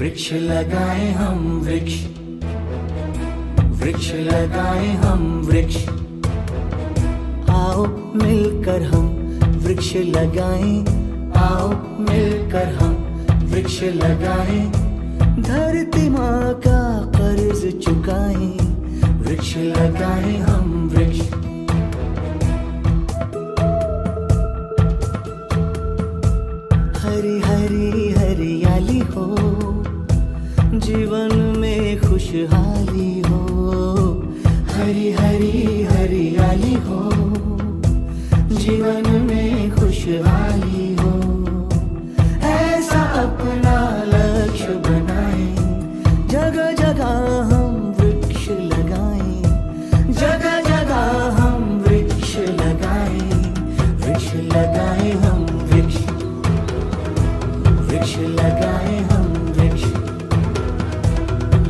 वृक्ष लगाएं हम वृक्ष, वृक्ष लगाएं हम वृक्ष। आओ मिलकर हम वृक्ष लगाएं, आओ मिलकर हम वृक्ष लगाएं। धरती माँ का कर्ज चुकाएं, वृक्ष लगाएं हम वृक्ष। हरी हरी हरियाली हो, जीवन में खुशहाली हो। हरी हरी हरियाली हो, जीवन में खुशहाली हो। ऐसा अपना लक्ष्य बनाएं, जगह जगह हम वृक्ष लगाएं, जगह जगह हम वृक्ष लगाएं। वृक्ष लगाएं हम वृक्ष, वृक्ष लगाएं हम वृक्ष।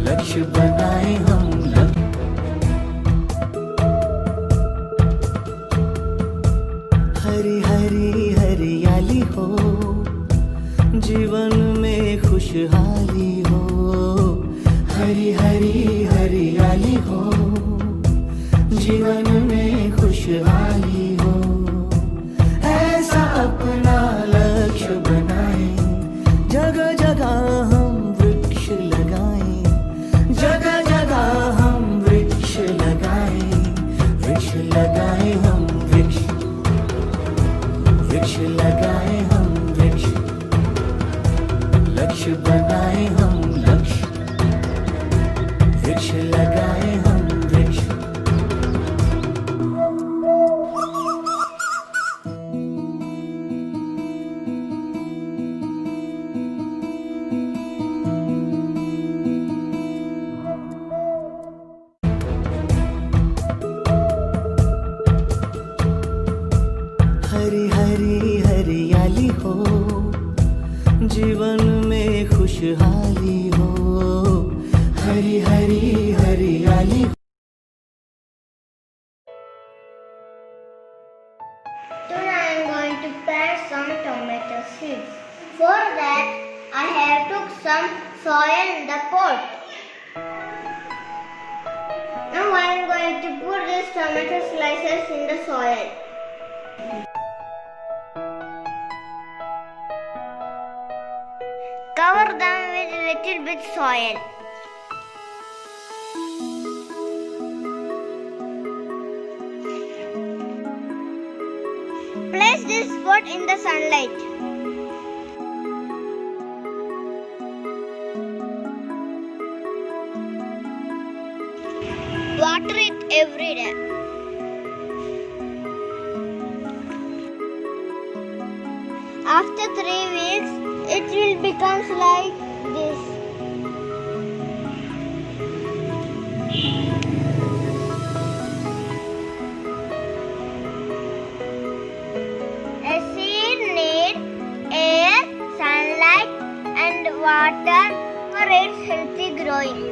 लक्ष्य बनाएं हम लक्ष्य। हरी हरी हरियाली हो, जीवन में खुशहाली हो। हरी हरी हरियाली हो, जीवन में खुशहाली हो। ऐसा अपना लक्ष्य बनाएं, जगह जगह हम वृक्ष लगाएं, जगह जगह हम वृक्ष लगाएं। वृक्ष लगाएं हम वृक्ष, वृक्ष लगाएं हम वृक्ष। लक्ष्य बनाएं हम लक्ष्य, वृक्ष लगाएं हम वृक्ष। हरी हरी हरियाली हो, जीवन में खुशहाली हो। हरी हरी हरियाली। Today I am going to plant some tomato seeds. For that I have took some soil in the pot. Now I am going to put these tomato slices in the soil. Cover them with a little bit soil. Place this pot in the sunlight. Water it every day. After 3 weeks, it will become like this. A seed needs air, sunlight and water for its healthy growing.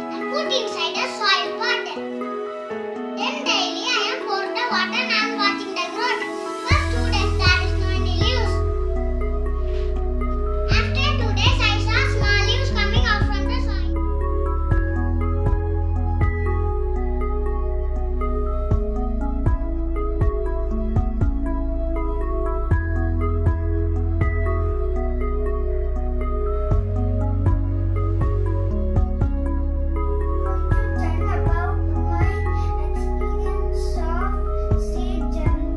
And put inside a soil pot. Then daily I am pour the water and I am watching the growth. First 2 days there is no any leaves. After 2 days I saw small leaves coming out from the soil. Tell about my experience of seed journey.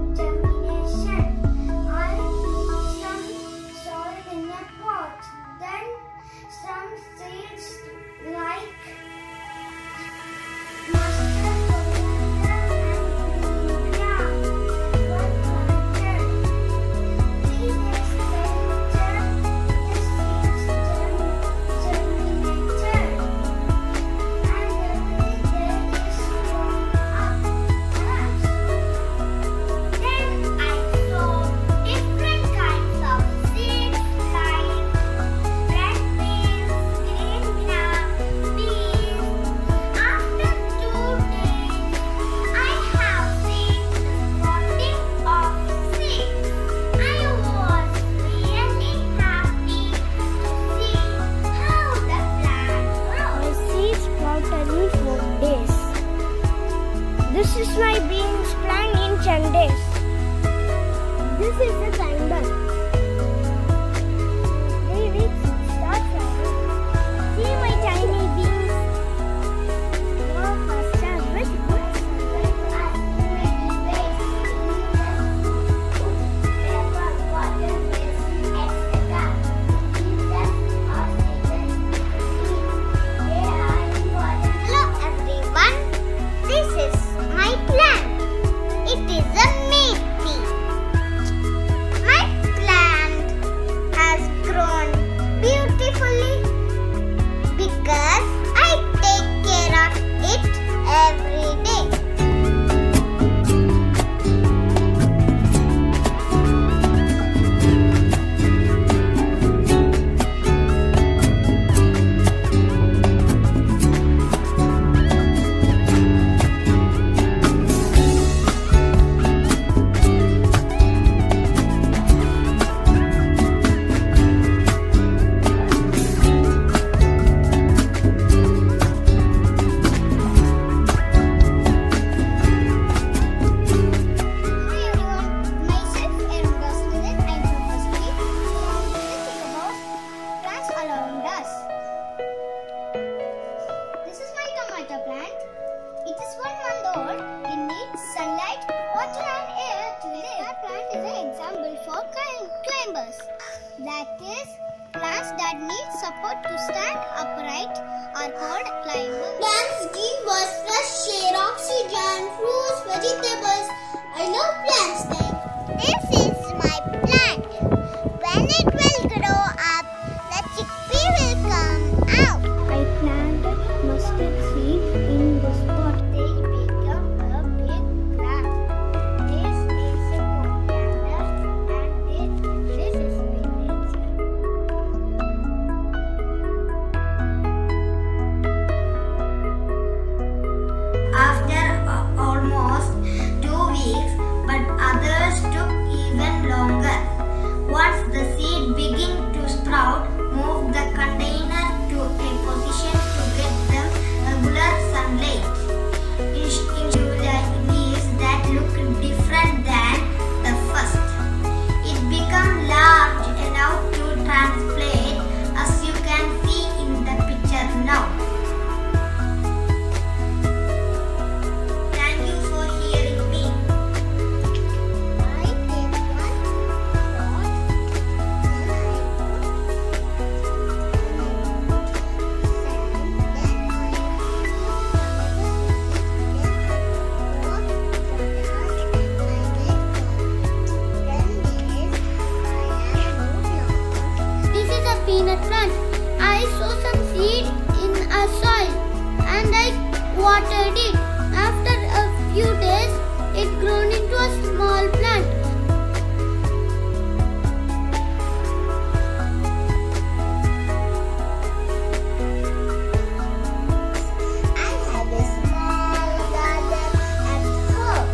beans plant in 10 days. This is the climber. 3 weeks start flowering. See my tiny beans. Grow faster with good Hello everyone. This is my plant. It is a meaty. My plant has grown beautifully because I take care of it every day. Hi everyone, myself Erin Rosmillan. I'm from first grade. Today about plants around us. This is my tomato plant. It is 1 month old. It needs sunlight, water and air to live. That plant is an example for climbers. That is, plants that need support to stand upright are called climbers. Plants give us fresh air, oxygen, fruits, vegetables. I love plants then. This is my plant. When it will grow up, the chickpea will come out. I planted mustard seed in this pot. They become a big plant. This is a coriander and this is spinach. After almost 2 weeks, but others took even longer. Once the seed begin to sprout, move the container to a position to get them regular sunlight. Into the leaves that look different than the first. It become large enough to transplant, as you can see in the picture now. Thank you for hearing me. I take one pot This is a peanut plant. I sow some seed in a soil and I watered it. After a few days, it grown into a small plant. I have a small garden at home.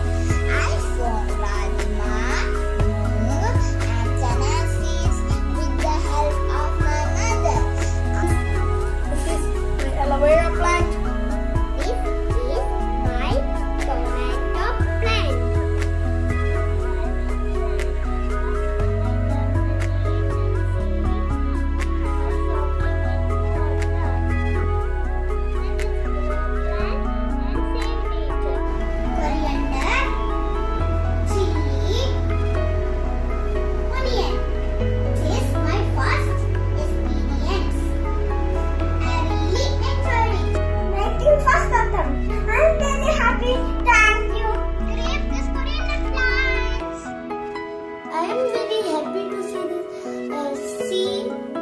I sow rajma, moong, and chana seeds with the help of my mother. This is my aloe vera plant. This is my tomato plant. Coriander, chili, onion. This is my first experience. I really enjoyed it. Thank you for them. I'm very happy. Thank you. Grab this coriander plants. I am very happy to see this. See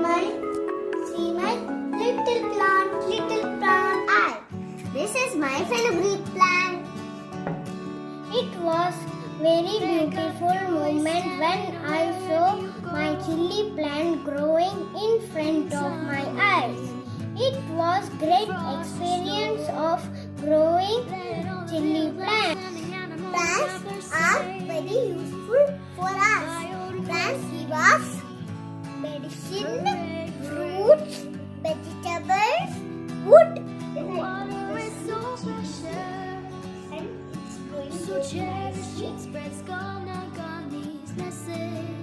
my little plant. This is my fenugreek plant. It was very beautiful moment when I saw my chili plant growing in front of my eyes. It was great experience of growing chili plants. Plants are very useful for us. Plants give us medicine, fruits, vegetables, wood. And it's growing to cherish. It spreads Gandhi's message.